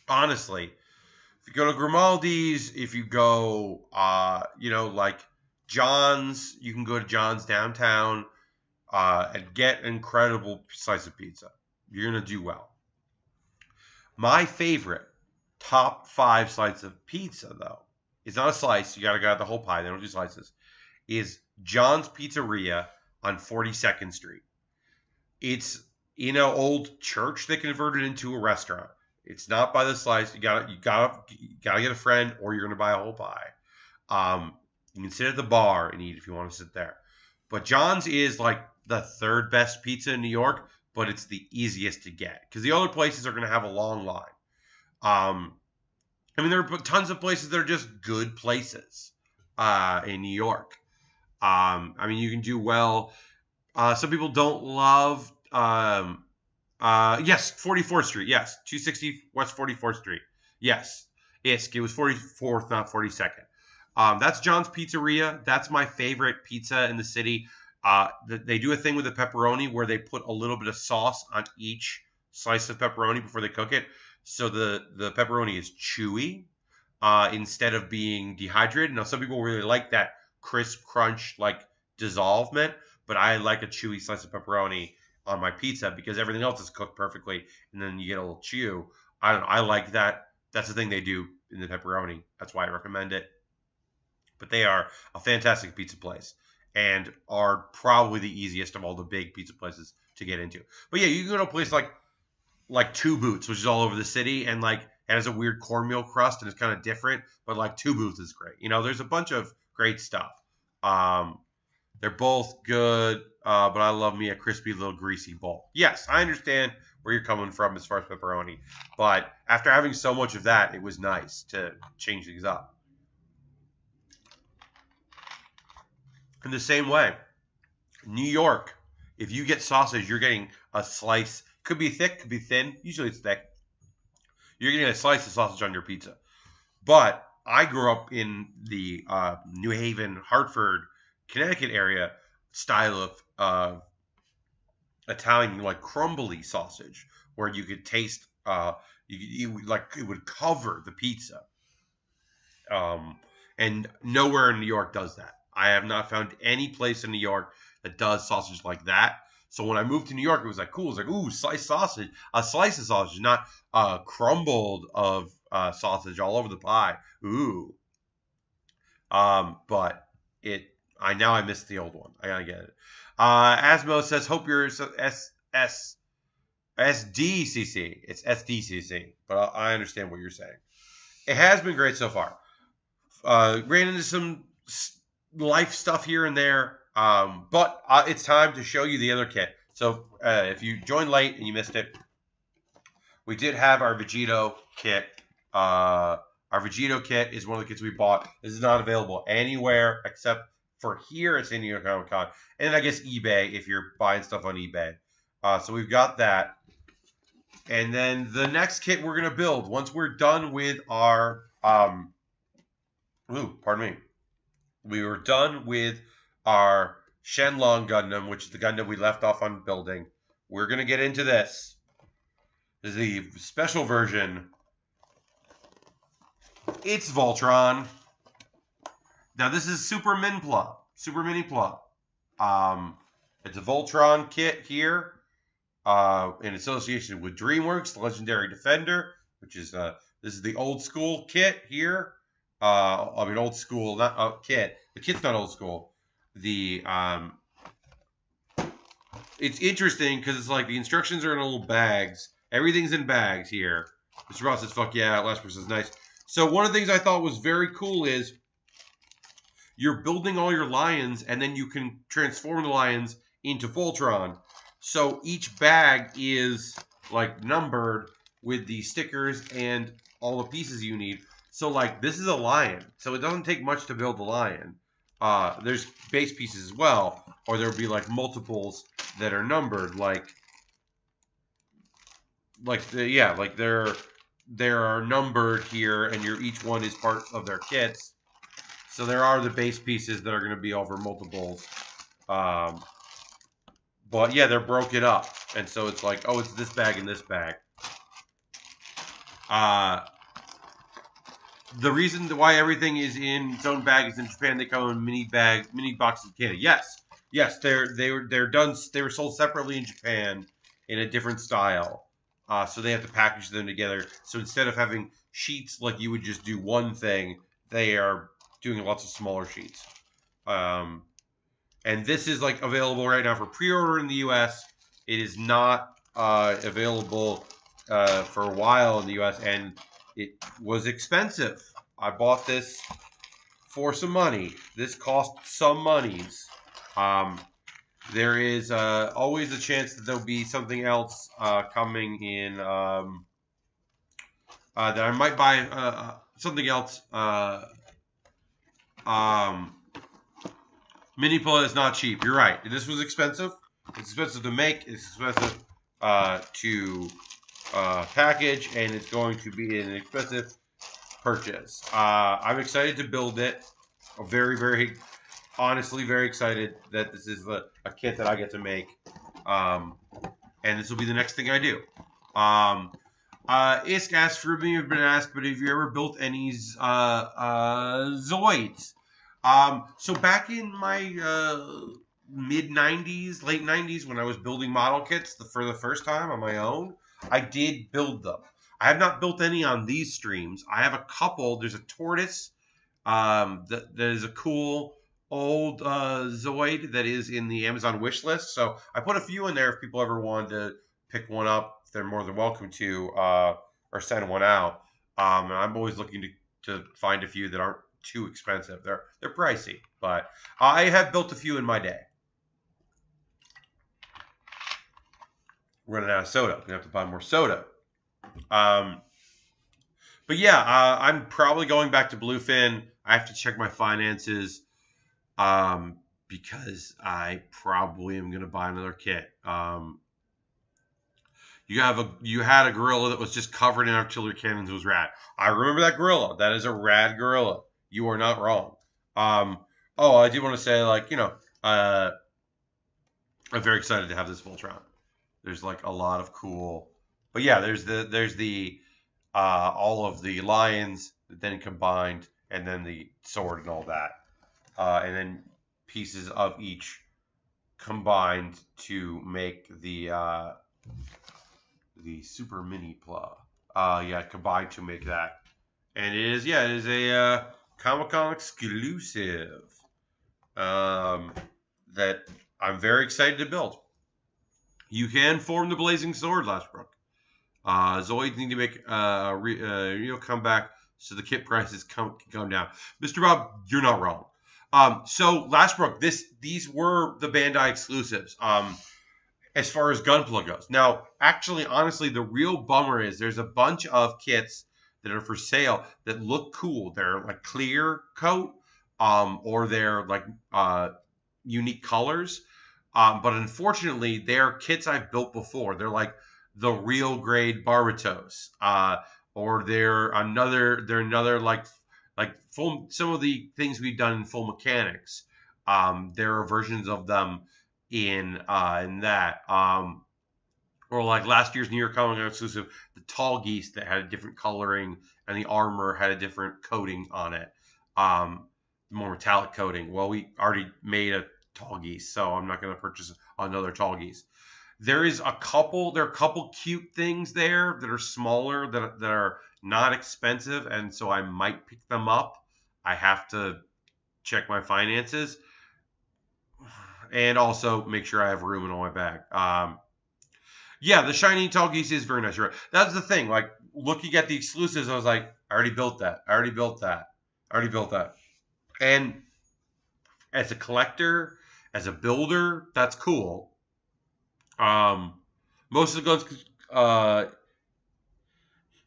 Honestly, if you go to Grimaldi's, if you go, like John's, you can go to John's downtown and get an incredible slice of pizza. You're going to do well. My favorite top 5 slices of pizza, though, it's not a slice. You got to get the whole pie. They don't do slices. Is John's Pizzeria on 42nd Street. It's in an old church they converted into a restaurant. It's not by the slice. You gotta get a friend, or you're gonna buy a whole pie. You can sit at the bar and eat if you want to sit there. But John's is like the third best pizza in New York, but it's the easiest to get because the other places are gonna have a long line. Um, I mean, there are tons of places that are just good places in New York. I mean, you can do well. Some people don't love. Yes, 44th Street. Yes, 260 West 44th Street. Yes, it was 44th, not 42nd. That's John's Pizzeria. That's my favorite pizza in the city. They do a thing with the pepperoni where they put a little bit of sauce on each slice of pepperoni before they cook it, so the pepperoni is chewy instead of being dehydrated. Now, some people really like that crisp crunch, like dissolvement, but I like a chewy slice of pepperoni on my pizza because everything else is cooked perfectly, and then you get a little chew. I don't know. I like that. That's the thing they do in the pepperoni. That's why I recommend it. But they are a fantastic pizza place and are probably the easiest of all the big pizza places to get into. But yeah, you can go to a place like Two Boots, which is all over the city, and like it has a weird cornmeal crust and it's kind of different. But like Two Boots is great. You know, there's a bunch of great stuff. They're both good, but I love me a crispy little greasy bowl. Yes, I understand where you're coming from as far as pepperoni, but after having so much of that, it was nice to change things up. In the same way, New York, if you get sausage, you're getting a slice. Could be thick, could be thin. Usually it's thick. You're getting a slice of sausage on your pizza. But I grew up in the New Haven, Hartford, Connecticut area style of Italian, like crumbly sausage, where you could taste, like it would cover the pizza. And nowhere in New York does that. I have not found any place in New York that does sausage like that. So when I moved to New York, it was like cool. It was like, ooh, sliced sausage, a slice of sausage, not crumbled of sausage all over the pie. Ooh. But I miss the old one. I gotta get it. Asmo says, hope you're SDCC. It's SDCC, but I understand what you're saying. It has been great so far. Ran into some life stuff here and there, but it's time to show you the other kit. So if you joined late and you missed it, we did have our Vegito kit. Our Vegito kit is one of the kits we bought. This is not available anywhere except for here at San Diego Comic Con, and I guess eBay if you're buying stuff on eBay. So we've got that. And then the next kit we're going to build, once we're done with our, pardon me. We were done with our Shenlong Gundam, which is the Gundam we left off on building. We're going to get into this. This is the special version. It's Voltron. Now, this is Super Mini Plot. It's a Voltron kit here. In association with DreamWorks, the Legendary Defender, which is this is the old school kit here. Old school, not kit. The kit's not old school. It's interesting because it's like the instructions are in little bags. Everything's in bags here. Mr. Ross says, "Fuck yeah!" Last person says, "Nice." So one of the things I thought was very cool is you're building all your lions, and then you can transform the lions into Voltron. So each bag is like numbered with the stickers and all the pieces you need. So like this is a lion. So it doesn't take much to build a lion. There's base pieces as well, or there'll be like multiples that are numbered, there are numbered here, and each one is part of their kits. So there are the base pieces that are going to be over multiples. But yeah, they're broken up, and so it's like, oh, it's this bag and this bag. The reason why everything is in its own bag is in Japan they come in mini boxes of Canada. Yes, they're done. They were sold separately in Japan in a different style, so they have to package them together. So instead of having sheets like you would just do one thing, they are doing lots of smaller sheets. And this is like available right now for pre-order in the U.S. It is not available for a while in the U.S. and it was expensive. I bought this for some money. This cost some monies. There is always a chance that there'll be something else coming in that I might buy something else. Mini pull is not cheap. You're right. This was expensive. It's expensive to make. It's expensive to package, and it's going to be an expensive purchase. I'm excited to build it. I'm very, honestly, very excited that this is a kit that I get to make. And this will be the next thing I do. Isk asked for me, have been asked, but have you ever built any Zoids? So back in my mid 90s, late 90s, when I was building model kits for the first time on my own, I did build them. I have not built any on these streams. I have a couple. There's a tortoise that is a cool old Zoid that is in the Amazon wish list. So I put a few in there if people ever wanted to pick one up. They're more than welcome to or send one out. And I'm always looking to find a few that aren't too expensive. They're pricey, but I have built a few in my day. Running out of soda. Gonna have to buy more soda. But yeah, I'm probably going back to Bluefin. I have to check my finances because I probably am gonna buy another kit. You had a gorilla that was just covered in artillery cannons. It was rad. I remember that gorilla. That is a rad gorilla. You are not wrong. Oh, I do want to say, like, I'm very excited to have this Voltron. There's like a lot of cool, but yeah, there's the all of the lions then combined, and then the sword and all that, and then pieces of each combined to make the super mini pla. Yeah, combined to make that, and it is a Comic-Con exclusive that I'm very excited to build. You can form the Blazing Sword, Lashbrook. Zoids need to make a real comeback so the kit prices can come down. Mr. Bob, you're not wrong. So Lashbrook, these were the Bandai exclusives. As far as Gunpla goes. Now, actually, honestly, the real bummer is there's a bunch of kits that are for sale that look cool. They're like clear coat, or they're like unique colors. But unfortunately, they're kits I've built before. They're like the real grade Barbatos, or they're another like full. Some of the things we've done in Full Mechanics. There are versions of them in that. Or like last year's New York Comic Con exclusive, the Tall Geese that had a different coloring and the armor had a different coating on it, more metallic coating. Well, we already made a Tall Geese, so I'm not going to purchase another Tall Geese. There are a couple cute things there that are smaller that are not expensive, and so I might pick them up. I have to check my finances and also make sure I have room in all my bag. Yeah, the shiny Tall Geese is very nice. Right? That's the thing. Like, looking at the exclusives, I was like, I already built that. And as a collector, as a builder, that's cool. Most of the guns,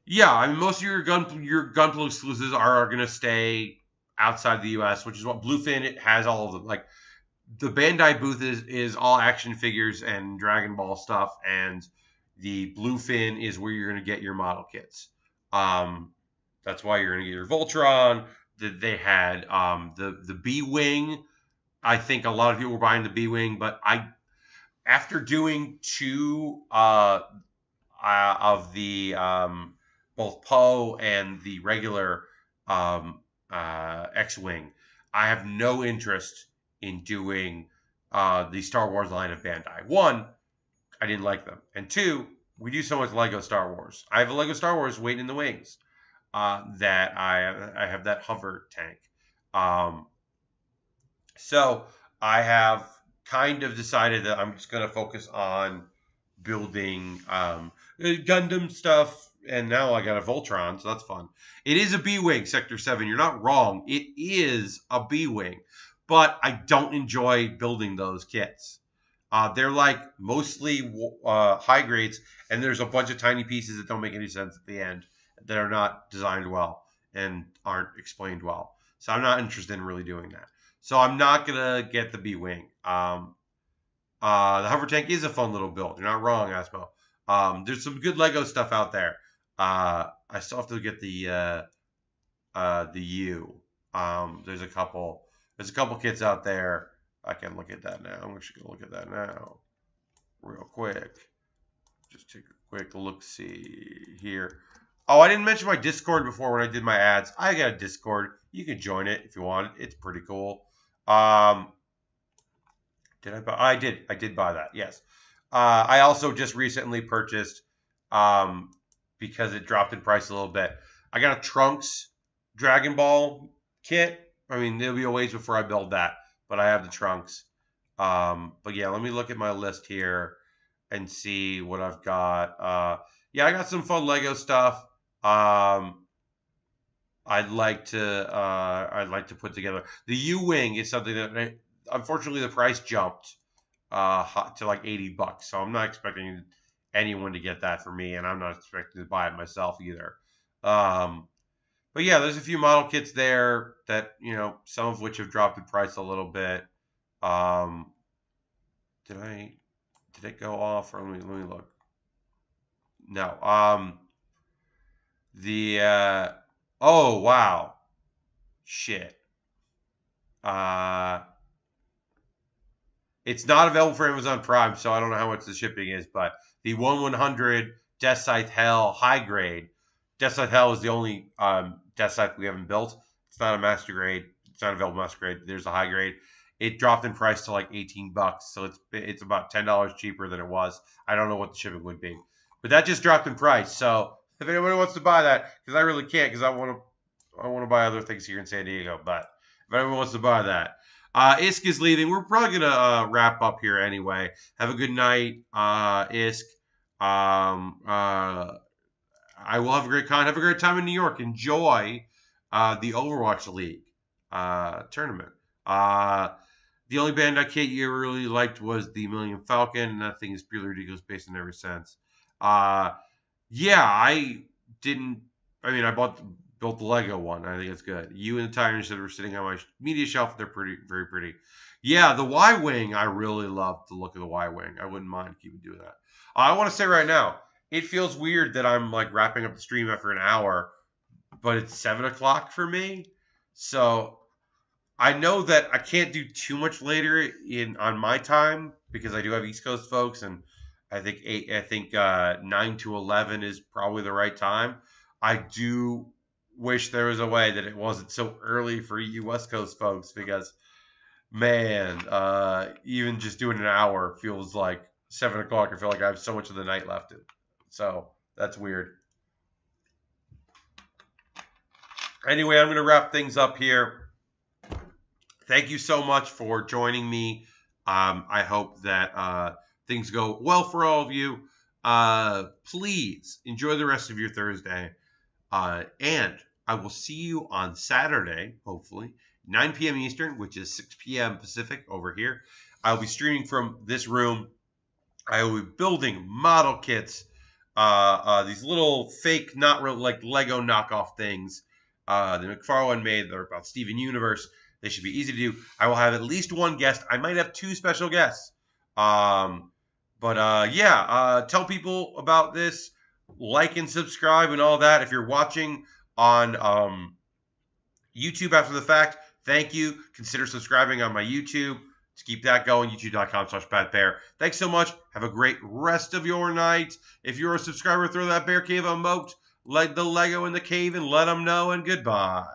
yeah, I mean, most of your Gunpla exclusives are going to stay outside the U.S., which is what Bluefin, it has all of them. Like, the Bandai booth is all action figures and Dragon Ball stuff, and the Bluefin is where you're going to get your model kits. That's why you're going to get your Voltron. They had the B-Wing. I think a lot of people were buying the B-Wing, but after doing two of the both Poe and the regular X-Wing, I have no interest in doing the Star Wars line of Bandai. One, I didn't like them. And two, we do so much Lego Star Wars. I have a Lego Star Wars waiting in the wings that I have that hover tank. So I have kind of decided that I'm just going to focus on building Gundam stuff, and now I got a Voltron, so that's fun. It is a B-Wing, Sector 7. You're not wrong. It is a B-Wing, but I don't enjoy building those kits. They're like mostly high grades, and there's a bunch of tiny pieces that don't make any sense at the end that are not designed well and aren't explained well. So I'm not interested in really doing that. So I'm not gonna get the B-Wing. The hover tank is a fun little build. You're not wrong, Asmo. There's some good Lego stuff out there. I still have to get the U. There's a couple. There's a couple kits out there. I can look at that now. I'm actually gonna look at that now, real quick. Just take a quick look. See here. Oh, I didn't mention my Discord before when I did my ads. I got a Discord. You can join it if you want. It's pretty cool. Did I buy? I did. I did buy that. Yes. I also just recently purchased, because it dropped in price a little bit. I got a Trunks Dragon Ball kit. I mean, there'll be a ways before I build that, but I have the Trunks. But yeah, let me look at my list here and see what I've got. Yeah, I got some fun Lego stuff. I'd like to put together. The U-Wing is something that unfortunately the price jumped to like $80, so I'm not expecting anyone to get that for me, and I'm not expecting to buy it myself either. But yeah, there's a few model kits there that, some of which have dropped in price a little bit. Did it go off? Or let me look. No. Oh wow, shit. It's not available for Amazon Prime, so I don't know how much the shipping is, but the 1/100 Death Scythe Hell high grade. Death Scythe Hell is the only Death Scythe we haven't built. It's not a master grade. It's not available master grade. There's a high grade. It dropped in price to like $18, so it's about $10 cheaper than it was. I don't know what the shipping would be, but that just dropped in price. So if anybody wants to buy that, because I really can't, because I want to buy other things here in San Diego. But if anyone wants to buy that, Isk is leaving. We're probably gonna wrap up here anyway. Have a good night, Isk. I will have a great con. Have a great time in New York. Enjoy the Overwatch League tournament. The only band kit you really liked was the Millennium Falcon, and that thing is purely ridiculous based on every sense. Yeah, I didn't. I mean, I built the Lego one. I think it's good. You and the Tyrants that were sitting on my media shelf, they're very pretty. Yeah, the Y-Wing, I really love the look of the Y-Wing. I wouldn't mind keeping doing that. I want to say right now, it feels weird that I'm like wrapping up the stream after an hour, but it's 7 o'clock for me. So I know that I can't do too much later on my time because I do have East Coast folks, and I think 9 to 11 is probably the right time. I do wish there was a way that it wasn't so early for you West Coast folks, because man, even just doing an hour feels like 7 o'clock. I feel like I have so much of the night left. So that's weird. Anyway, I'm going to wrap things up here. Thank you so much for joining me. I hope that things go well for all of you. Please enjoy the rest of your Thursday. And I will see you on Saturday, hopefully, 9 p.m. Eastern, which is 6 p.m. Pacific over here. I'll be streaming from this room. I will be building model kits, these little fake, not real, like Lego knockoff things that McFarlane made. They're about Steven Universe. They should be easy to do. I will have at least one guest. I might have 2 special guests. Tell people about this. Like and subscribe and all that. If you're watching on YouTube after the fact, thank you. Consider subscribing on my YouTube to keep that going. YouTube.com/BadBear. Thanks so much. Have a great rest of your night. If you're a subscriber, throw that Bear Cave emote, like the Lego in the cave, and let them know. And goodbye.